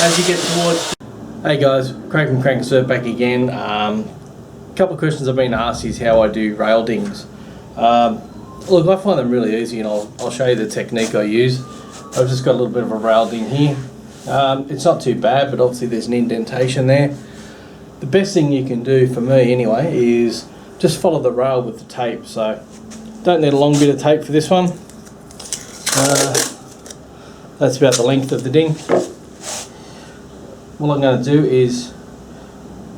as you get towards... Hey guys, Crank Surf back again. Couple of questions I've been asked is how I do rail dings. Look, I find them really easy, and I'll show you the technique I use. I've just got a little bit of a rail ding here. It's not too bad, but obviously there's an indentation there. The best thing you can do, for me anyway, is just follow the rail with the tape. So don't need a long bit of tape for this one. That's about the length of the ding. What I'm going to do is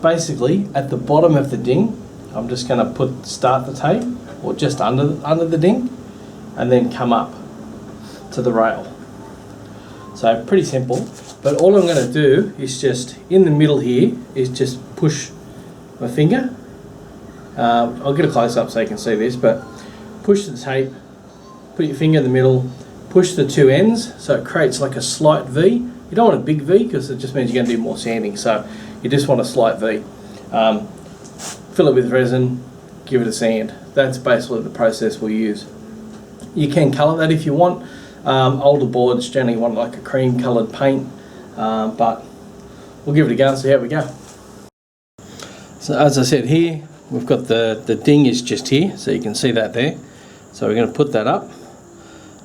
basically at the bottom of the ding, I'm just going to start the tape, or just under the ding, and then come up to the rail. So pretty simple, but all I'm going to do is just in the middle here is just push my finger. I'll get a close up so you can see this, but push the tape, put your finger in the middle, push the two ends so it creates like a slight V. You don't want a big V because it just means you're going to do more sanding, so you just want a slight V. Fill it with resin, give it a sand. That's basically the process we'll use. You can colour that if you want. Older boards generally want like a cream coloured paint, but we'll give it a go and see how we go. So as I said, here we've got the ding is just here, so you can see that there. So we're going to put that up.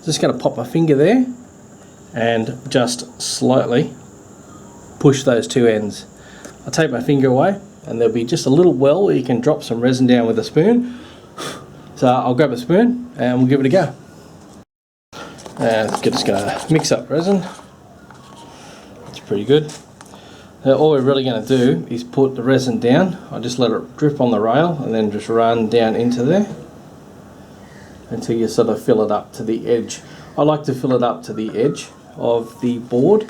Just going to pop my finger there and just slightly push those two ends. I'll take my finger away and there'll be just a little well where you can drop some resin down with a spoon. So I'll grab a spoon and we'll give it a go. And just going to mix up resin. That's pretty good. Now all we're really going to do is put the resin down. I just let it drip on the rail and then just run down into there until you sort of fill it up to the edge. I like to fill it up to the edge of the board,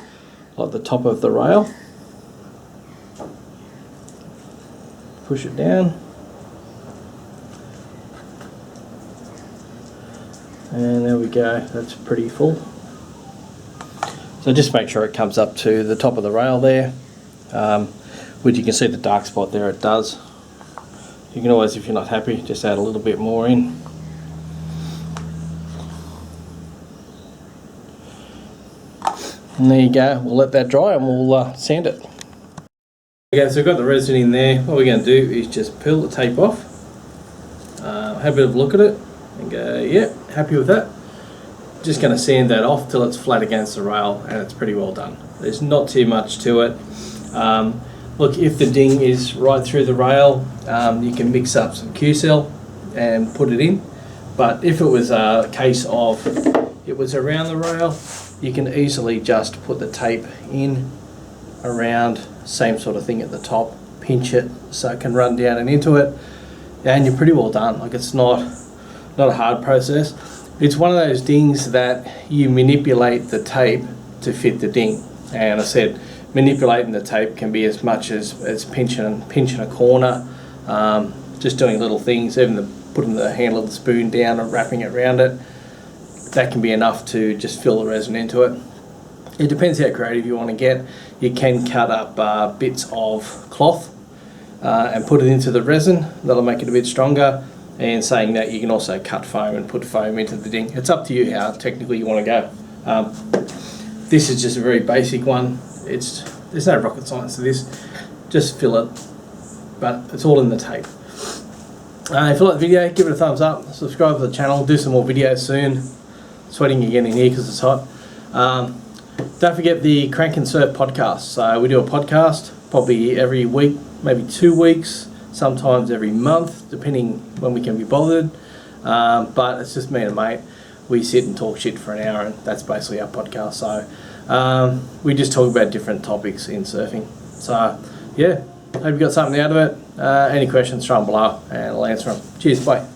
like the top of the rail. Push it down. And there we go, that's pretty full. So just make sure it comes up to the top of the rail there. Which you can see the dark spot there, it does. You can always, if you're not happy, just add a little bit more in. And there you go, we'll let that dry and we'll sand it. Okay, so I've got the resin in there. What we're going to do is just peel the tape off, have a bit of a look at it and go, yeah, happy with that. Just going to sand that off till it's flat against the rail and it's pretty well done. There's not too much to it. Look, if the ding is right through the rail, you can mix up some Q-cell and put it in. But if it was a case of it was around the rail, you can easily just put the tape in around, same sort of thing at the top, pinch it so it can run down and into it, and you're pretty well done. Like, it's not a hard process. It's one of those dings that you manipulate the tape to fit the ding. And I said, manipulating the tape can be as much as pinching a corner, just doing little things, even putting the handle of the spoon down and wrapping it around it. That can be enough to just fill the resin into it. It depends how creative you want to get. You can cut up bits of cloth and put it into the resin. That'll make it a bit stronger. And saying that, you can also cut foam and put foam into the ding. It's up to you how technically you want to go. This is just a very basic one. There's no rocket science to this. Just fill it, but it's all in the tape. If you like the video, give it a thumbs up, subscribe to the channel, do some more videos soon. Sweating again in here because it's hot. Don't forget the Crank and Surf podcast. So we do a podcast probably every week, maybe 2 weeks, sometimes every month, depending when we can be bothered. But it's just me and a mate. We sit and talk shit for an hour, and that's basically our podcast. So we just talk about different topics in surfing. So yeah, hope you got something out of it. Any questions, throw them below and I'll answer them. Cheers, bye.